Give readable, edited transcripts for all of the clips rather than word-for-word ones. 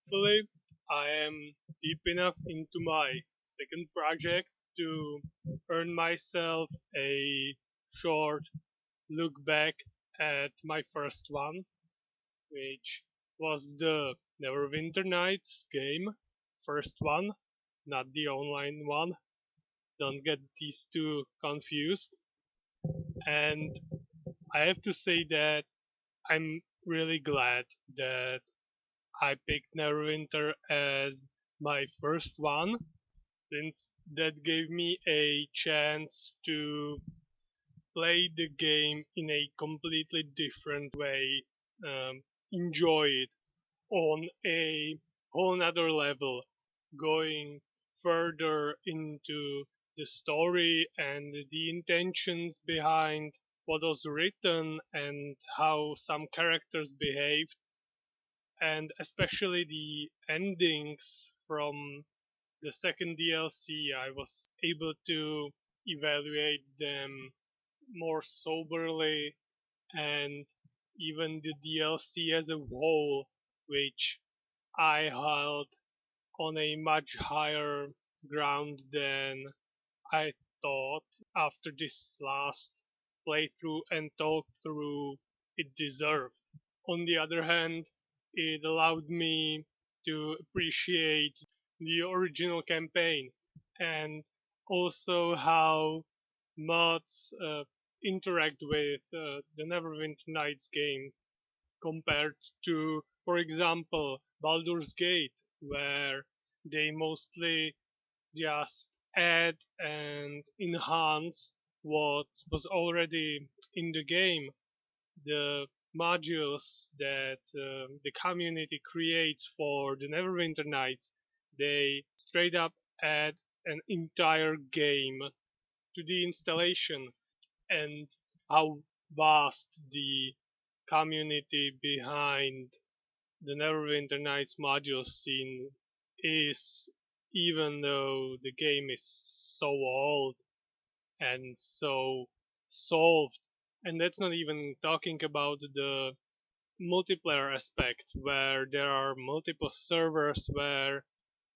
Thankfully, I am deep enough into my second project to earn myself a short look back at my first one, which was the Neverwinter Nights game. First one, not the online one. Don't get these two confused. And I have to say that I'm really glad that I picked Neverwinter as my first one, since that gave me a chance to play the game in a completely different way, enjoy it on a whole nother level, going further into the story and the intentions behind what was written and how some characters behaved, and especially the endings from the second DLC. I was able to evaluate them more soberly, and even the DLC as a whole, which I held on a much higher ground than I thought after this last playthrough and talk through it deserved. On the other hand, it allowed me to appreciate the original campaign and also how mods interact with the Neverwinter Nights game compared to, for example, Baldur's Gate, where they mostly just add and enhance what was already in the game. The modules that the community creates for the Neverwinter Nights, they straight up add an entire game to the installation, and how vast the community behind the Neverwinter Nights module scene is, even though the game is so old and so solved. And that's not even talking about the multiplayer aspect, where there are multiple servers where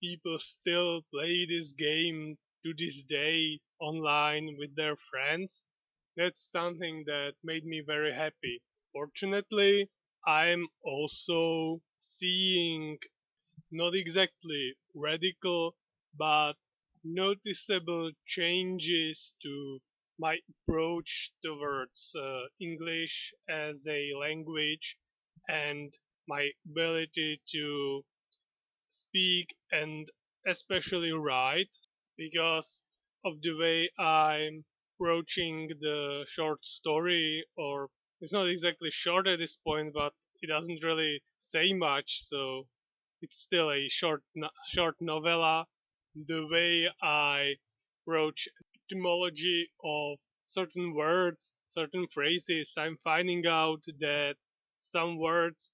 people still play this game to this day online with their friends. That's something that made me very happy. Fortunately, I'm also seeing not exactly radical, but noticeable changes to my approach towards English as a language and my ability to speak and especially write, because of the way I'm approaching the short story, or it's not exactly short at this point, but it doesn't really say much, so it's still a short novella. The way I approach etymology of certain words, certain phrases, I'm finding out that some words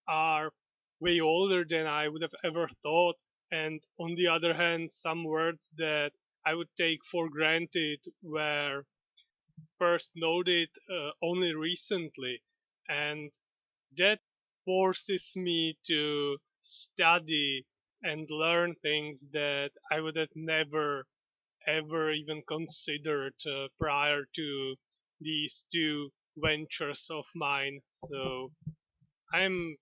are way older than I would have ever thought, and on the other hand, some words that I would take for granted were first noted only recently, and that forces me to study and learn things that I would have never ever even considered prior to these two ventures of mine. So I'm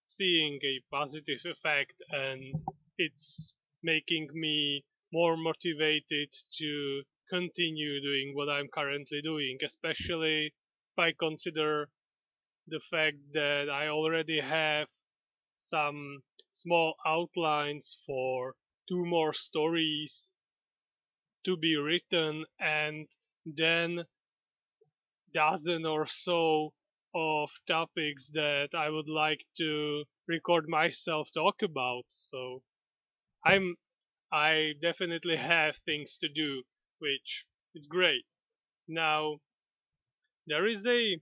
seeing a positive effect, and it's making me more motivated to continue doing what I'm currently doing, especially if I consider the fact that I already have some small outlines for two more stories to be written, and then dozen or so of topics that I would like to record myself talk about. So I'm I definitely have things to do, which is great. Now there is a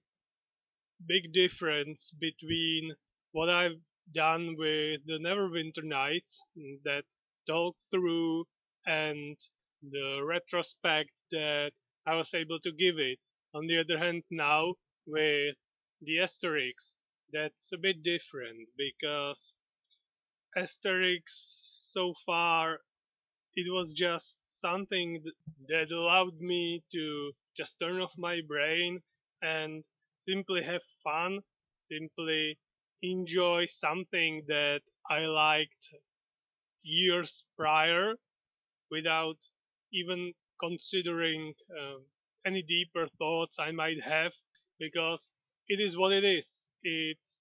big difference between what I've done with the Neverwinter Nights that talk through and the retrospect that I was able to give it. On the other hand, now with the Asterix, that's a bit different because Asterix so far, it was just something that allowed me to just turn off my brain and simply have fun, simply enjoy something that I liked years prior without even considering any deeper thoughts I might have, because it is what it is. It's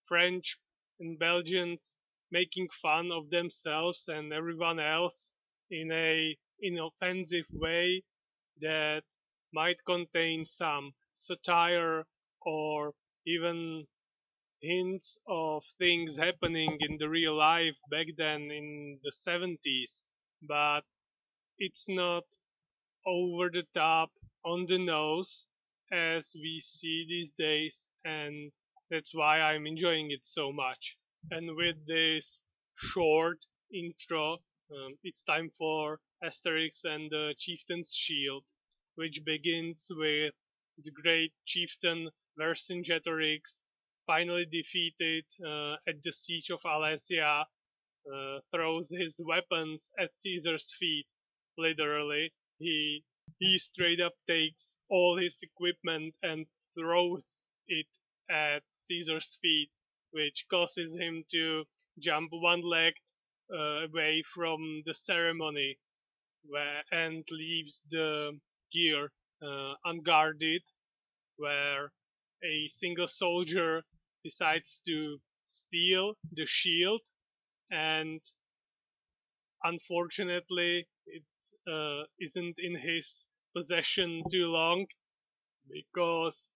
French and Belgians making fun of themselves and everyone else in a inoffensive way that might contain some satire or even hints of things happening in the real life back then in the 70s, but it's not over the top, on the nose, as we see these days, and that's why I'm enjoying it so much. And with this short intro, it's time for Asterix and the Chieftain's Shield, which begins with the great Chieftain Vercingetorix finally defeated at the siege of Alesia, throws his weapons at Caesar's feet. Literally, he straight up takes all his equipment and throws it at Caesar's feet, which causes him to jump one leg away from the ceremony and leaves the gear unguarded, where a single soldier decides to steal the shield, and unfortunately it isn't in his possession too long, because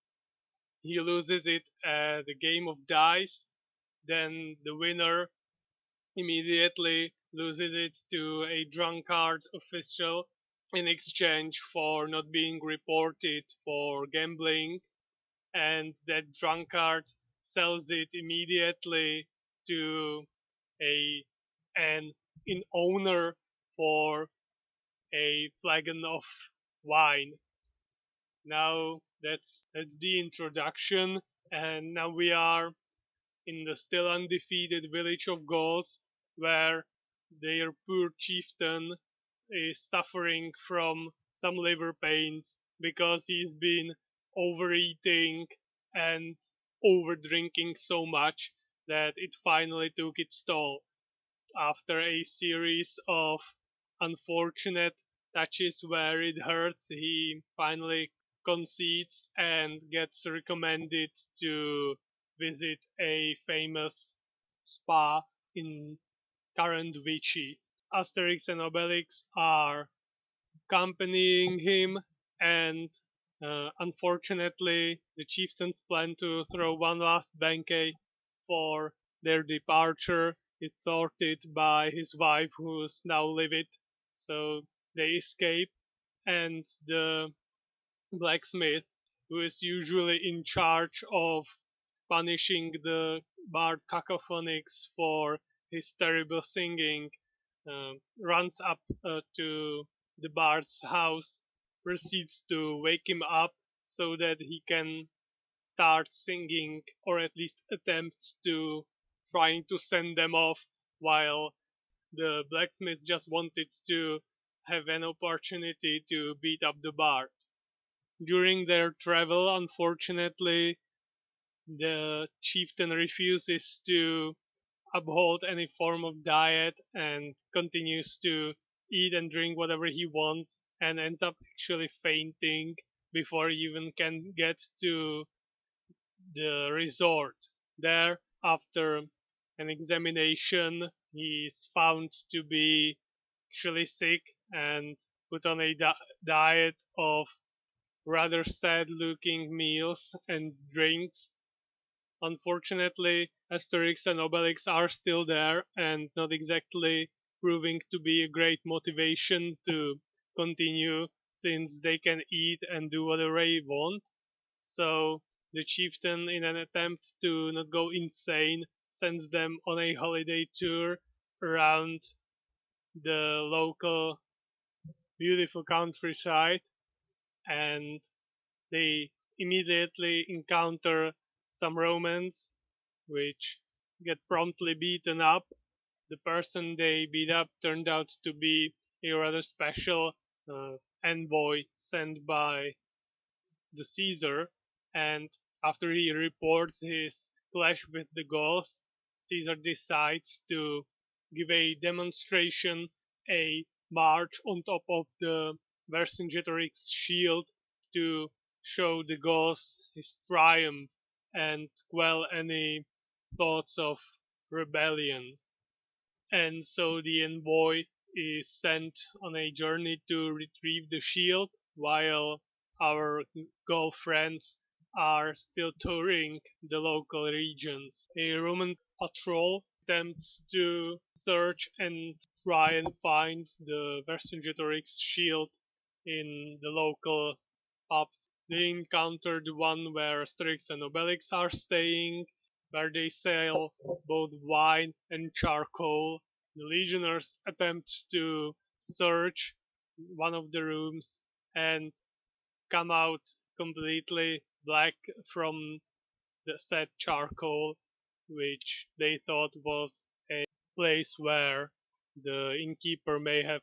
he loses it at a game of dice. Then the winner immediately loses it to a drunkard official in exchange for not being reported for gambling, and that drunkard sells it immediately to a an in owner for a flagon of wine. Now that's the introduction, and now we are in the still undefeated village of Gauls, where their poor chieftain is suffering from some liver pains because he's been overeating and over drinking so much that it finally took its toll. After a series of unfortunate touches where it hurts, he finally concedes and gets recommended to visit a famous spa in current Vichy. Asterix and Obelix are accompanying him, and unfortunately, the chieftains plan to throw one last banquet for their departure. Is thwarted by his wife, who's now livid, so they escape, and the blacksmith, who is usually in charge of punishing the bard Cacophonix for his terrible singing, runs up to the bard's house, proceeds to wake him up so that he can start singing, or at least attempts to trying to send them off, while the blacksmith just wanted to have an opportunity to beat up the bard. During their travel, unfortunately, the chieftain refuses to uphold any form of diet and continues to eat and drink whatever he wants, and ends up actually fainting before he even can get to the resort. There, after an examination, he is found to be actually sick and put on a diet of rather sad looking meals and drinks. Unfortunately, Asterix and Obelix are still there and not exactly proving to be a great motivation to continue, since they can eat and do whatever they want. So the chieftain, in an attempt to not go insane, sends them on a holiday tour around the local beautiful countryside, and they immediately encounter some Romans, which get promptly beaten up. the person they beat up turned out to be a rather special uh, envoy sent by the Caesar, and after he reports his clash with the Gauls, Caesar decides to give a demonstration, a march on top of the Vercingetorix shield to show the Gauls his triumph and quell any thoughts of rebellion. And so the envoy is sent on a journey to retrieve the shield while our Gaul friends are still touring the local regions. A Roman patrol attempts to search and try and find the Vercingetorix shield in the local pubs. They encounter the one where Asterix and Obelix are staying, where they sell both wine and charcoal. The legionnaires attempt to search one of the rooms and come out completely black from the said charcoal, which they thought was a place where the innkeeper may have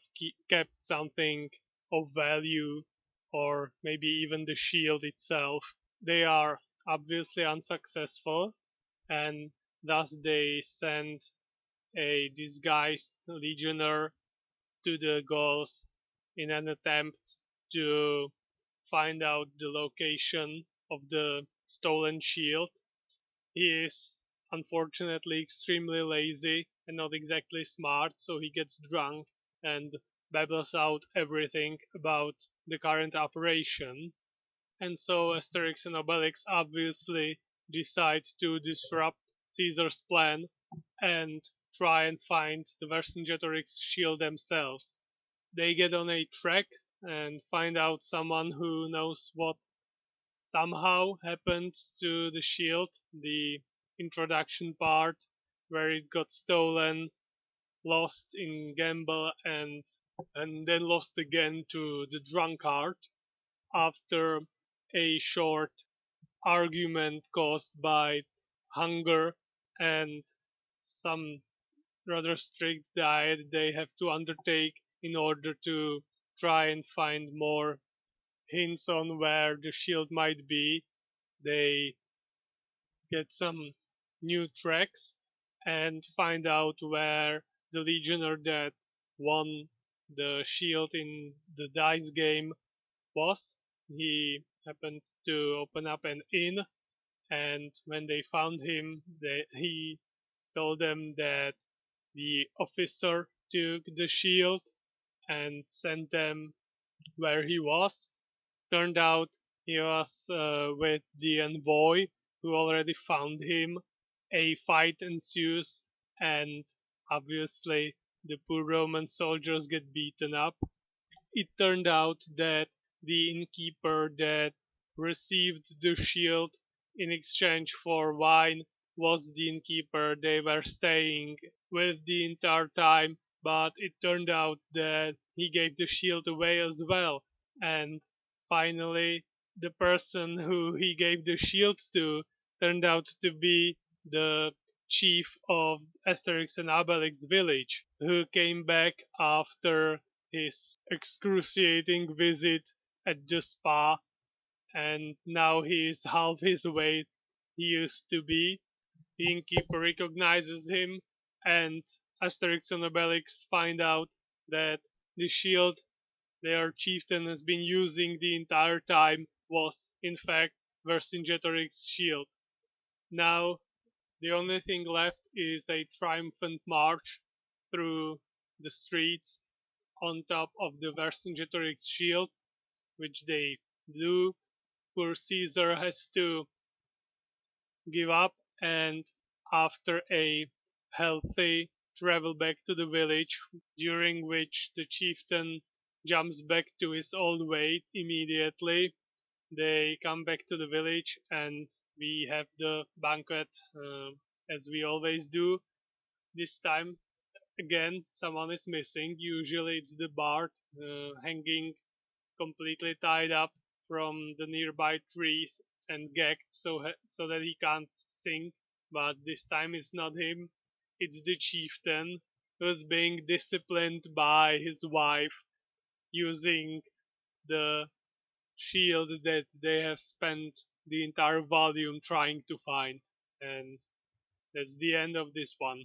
kept something of value, or maybe even the shield itself. They are obviously unsuccessful, and thus they send a disguised legionnaire to the Gauls in an attempt to find out the location of the stolen shield. He is unfortunately extremely lazy and not exactly smart, so he gets drunk and babbles out everything about the current operation. And so Asterix and Obelix obviously decide to disrupt Caesar's plan and try and find the Vercingetorix shield themselves. They get on a track and find out someone who knows what somehow happened to the shield, the introduction part where it got stolen, lost in gamble, and then lost again to the drunkard after a short argument caused by hunger and some rather strict diet they have to undertake in order to try and find more hints on where the shield might be. They get some new tracks and find out where the legionnaire that won the shield in the dice game was. He happened to open up an inn, and when they found him, he told them that the officer took the shield and sent them where he was. Turned out he was with the envoy who already found him. A fight ensues, and obviously the poor Roman soldiers get beaten up. It turned out that the innkeeper that received the shield in exchange for wine was the innkeeper they were staying with the entire time, but it turned out that he gave the shield away as well. And finally, the person who he gave the shield to turned out to be the chief of Asterix and Obelix village, who came back after his excruciating visit at the spa, and now he is half his weight he used to be. The innkeeper recognizes him, and Asterix and Obelix find out that the shield their chieftain has been using the entire time was, in fact, Vercingetorix's shield. Now, the only thing left is a triumphant march through the streets on top of the Vercingetorix shield, which they do. Poor Caesar has to give up, and after a healthy travel back to the village, during which the chieftain jumps back to his old weight immediately, they come back to the village and we have the banquet as we always do. This time, again, someone is missing. Usually it's the bard hanging completely tied up from the nearby trees and gagged so that he can't sing. But this time it's not him, it's the chieftain. who's being disciplined by his wife using the shield that they have spent the entire volume trying to find. And that's the end of this one.